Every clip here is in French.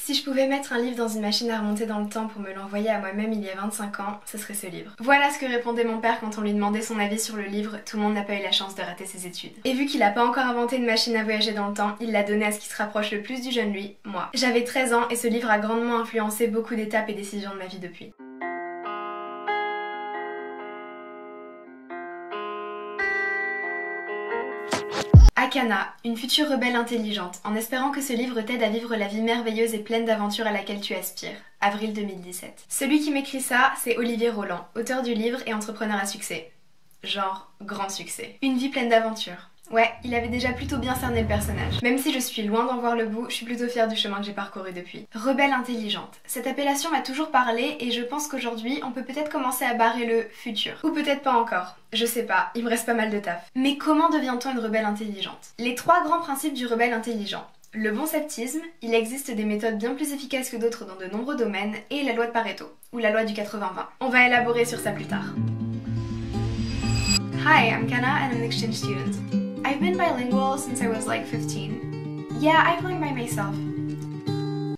Si je pouvais mettre un livre dans une machine à remonter dans le temps pour me l'envoyer à moi-même il y a 25 ans, ce serait ce livre. Voilà ce que répondait mon père quand on lui demandait son avis sur le livre Tout le monde n'a pas eu la chance de rater ses études. Et vu qu'il a pas encore inventé une machine à voyager dans le temps, il l'a donné à ce qui se rapproche le plus du jeune lui, moi. J'avais 13 ans et ce livre a grandement influencé beaucoup d'étapes et décisions de ma vie depuis. Akana, une future rebelle intelligente, en espérant que ce livre t'aide à vivre la vie merveilleuse et pleine d'aventures à laquelle tu aspires. Avril 2017. Celui qui m'écrit ça, c'est Olivier Roland, auteur du livre et entrepreneur à succès. Genre, grand succès. Une vie pleine d'aventures. Ouais, il avait déjà plutôt bien cerné le personnage. Même si je suis loin d'en voir le bout, je suis plutôt fière du chemin que j'ai parcouru depuis. Rebelle intelligente. Cette appellation m'a toujours parlé et je pense qu'aujourd'hui, on peut peut-être commencer à barrer le futur. Ou peut-être pas encore. Je sais pas, il me reste pas mal de taf. Mais comment devient-on une rebelle intelligente? Les 3 grands principes du rebelle intelligent. Le bon sceptisme, il existe des méthodes bien plus efficaces que d'autres dans de nombreux domaines, et la loi de Pareto, ou la loi du 80-20. On va élaborer sur ça plus tard. Hi, I'm Kana and I'm an exchange student. I've been bilingual since I was like 15. Yeah, I've learned by myself.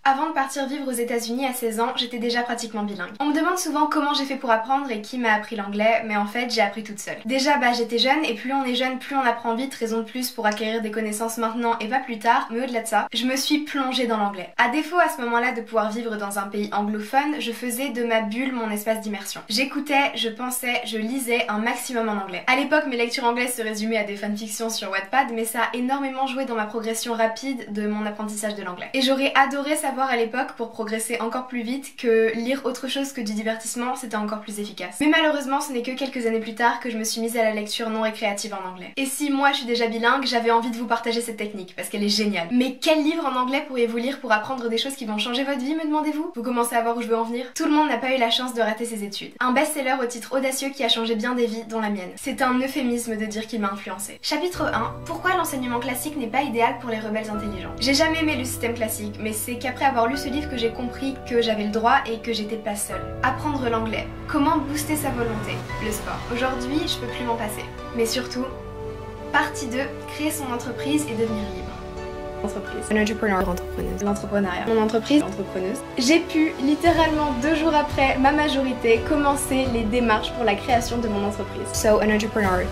Avant de partir vivre aux États-Unis à 16 ans, j'étais déjà pratiquement bilingue. On me demande souvent comment j'ai fait pour apprendre et qui m'a appris l'anglais, mais en fait j'ai appris toute seule. Déjà j'étais jeune et plus on est jeune, plus on apprend vite, raison de plus pour acquérir des connaissances maintenant et pas plus tard, mais au-delà de ça, je me suis plongée dans l'anglais. À défaut à ce moment-là de pouvoir vivre dans un pays anglophone, je faisais de ma bulle mon espace d'immersion. J'écoutais, je pensais, je lisais un maximum en anglais. À l'époque mes lectures anglaises se résumaient à des fanfictions sur Wattpad, mais ça a énormément joué dans ma progression rapide de mon apprentissage de l'anglais. Et j'aurais adoré savoir à l'époque pour progresser encore plus vite que lire autre chose que du divertissement c'était encore plus efficace. Mais malheureusement ce n'est que quelques années plus tard que je me suis mise à la lecture non récréative en anglais. Et si moi je suis déjà bilingue, j'avais envie de vous partager cette technique parce qu'elle est géniale. Mais quel livre en anglais pourriez-vous lire pour apprendre des choses qui vont changer votre vie, me demandez-vous? Vous commencez à voir où je veux en venir? Tout le monde n'a pas eu la chance de rater ses études. Un best-seller au titre audacieux qui a changé bien des vies, dont la mienne. C'est un euphémisme de dire qu'il m'a influencé. Chapitre 1. Pourquoi l'enseignement classique n'est pas idéal pour les rebelles intelligents? J'ai jamais aimé le système classique, mais c'est qu'après avoir lu ce livre que j'ai compris que j'avais le droit et que j'étais pas seule. Apprendre l'anglais. Comment booster sa volonté? Le sport. Aujourd'hui, je peux plus m'en passer. Mais surtout, partie 2, créer son entreprise et devenir libre. Entreprise. Un entrepreneur, entrepreneuse. L'entrepreneuriat. Mon entreprise, entrepreneuse. J'ai pu, littéralement 2 jours après ma majorité, commencer les démarches pour la création de mon entreprise. So, an entrepreneur.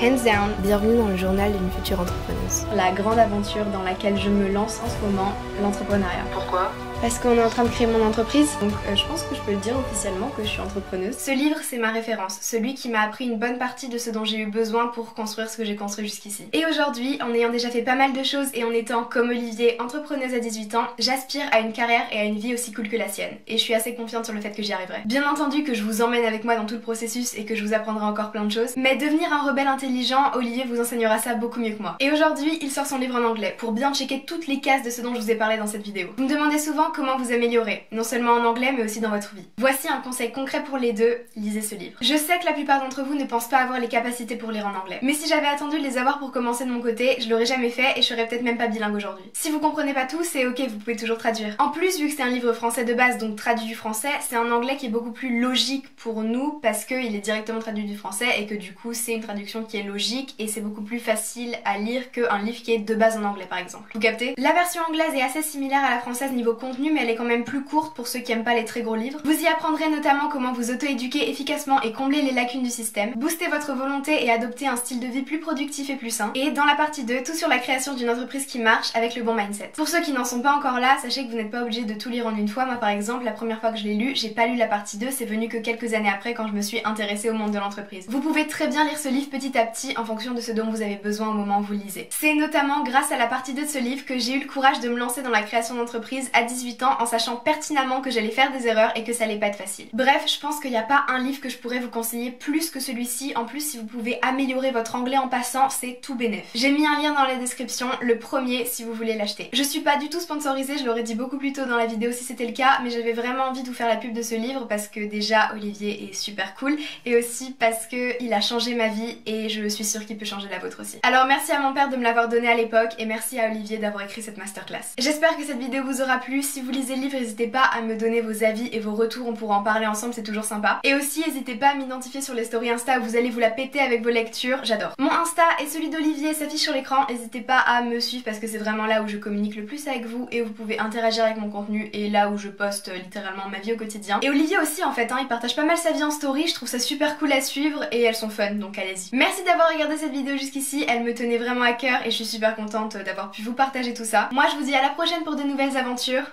Hands down. Bienvenue dans le journal d'une future entrepreneuse. La grande aventure dans laquelle je me lance en ce moment, l'entrepreneuriat. Pourquoi? Parce qu'on est en train de créer mon entreprise, donc je pense que je peux le dire officiellement que je suis entrepreneuse. Ce livre, c'est ma référence, celui qui m'a appris une bonne partie de ce dont j'ai eu besoin pour construire ce que j'ai construit jusqu'ici. Et aujourd'hui, en ayant déjà fait pas mal de choses et en étant, comme Olivier, entrepreneuse à 18 ans, j'aspire à une carrière et à une vie aussi cool que la sienne. Et je suis assez confiante sur le fait que j'y arriverai. Bien entendu que je vous emmène avec moi dans tout le processus et que je vous apprendrai encore plein de choses, mais devenir un rebelle intelligent, Olivier vous enseignera ça beaucoup mieux que moi. Et aujourd'hui, il sort son livre en anglais pour bien checker toutes les cases de ce dont je vous ai parlé dans cette vidéo. Vous me demandez souvent comment vous améliorer, non seulement en anglais mais aussi dans votre vie. Voici un conseil concret pour les deux, lisez ce livre. Je sais que la plupart d'entre vous ne pensent pas avoir les capacités pour lire en anglais, mais si j'avais attendu de les avoir pour commencer de mon côté, je l'aurais jamais fait et je serais peut-être même pas bilingue aujourd'hui. Si vous comprenez pas tout, c'est ok, vous pouvez toujours traduire. En plus, vu que c'est un livre français de base, donc traduit du français, c'est un anglais qui est beaucoup plus logique pour nous parce qu'il est directement traduit du français et que du coup c'est une traduction qui est logique et c'est beaucoup plus facile à lire qu'un livre qui est de base en anglais par exemple. Vous captez? La version anglaise est assez similaire à la française niveau contenu, mais elle est quand même plus courte pour ceux qui aiment pas les très gros livres. Vous y apprendrez notamment comment vous auto-éduquer efficacement et combler les lacunes du système, booster votre volonté et adopter un style de vie plus productif et plus sain. Et dans la partie 2, tout sur la création d'une entreprise qui marche avec le bon mindset. Pour ceux qui n'en sont pas encore là, sachez que vous n'êtes pas obligé de tout lire en une fois. Moi par exemple, la première fois que je l'ai lu, j'ai pas lu la partie 2, c'est venu que quelques années après quand je me suis intéressée au monde de l'entreprise. Vous pouvez très bien lire ce livre petit à petit en fonction de ce dont vous avez besoin au moment où vous le lisez. C'est notamment grâce à la partie 2 de ce livre que j'ai eu le courage de me lancer dans la création d'entreprise à 18 ans en sachant pertinemment que j'allais faire des erreurs et que ça allait pas être facile. Bref, je pense qu'il n'y a pas un livre que je pourrais vous conseiller plus que celui-ci. En plus, si vous pouvez améliorer votre anglais en passant, c'est tout bénef. J'ai mis un lien dans la description, le premier si vous voulez l'acheter. Je suis pas du tout sponsorisée, je l'aurais dit beaucoup plus tôt dans la vidéo si c'était le cas, mais j'avais vraiment envie de vous faire la pub de ce livre parce que déjà Olivier est super cool et aussi parce que il a changé ma vie et je suis sûre qu'il peut changer la vôtre aussi. Alors merci à mon père de me l'avoir donné à l'époque et merci à Olivier d'avoir écrit cette masterclass. J'espère que cette vidéo vous aura plu. si vous lisez le livre, n'hésitez pas à me donner vos avis et vos retours, on pourra en parler ensemble, c'est toujours sympa. Et aussi n'hésitez pas à m'identifier sur les stories Insta où vous allez vous la péter avec vos lectures, j'adore. Mon Insta et celui d'Olivier s'affichent sur l'écran, n'hésitez pas à me suivre parce que c'est vraiment là où je communique le plus avec vous et où vous pouvez interagir avec mon contenu et là où je poste littéralement ma vie au quotidien. Et Olivier aussi en fait, il partage pas mal sa vie en story, je trouve ça super cool à suivre et elles sont fun, donc allez-y. Merci d'avoir regardé cette vidéo jusqu'ici, elle me tenait vraiment à cœur et je suis super contente d'avoir pu vous partager tout ça. Moi je vous dis à la prochaine pour de nouvelles aventures.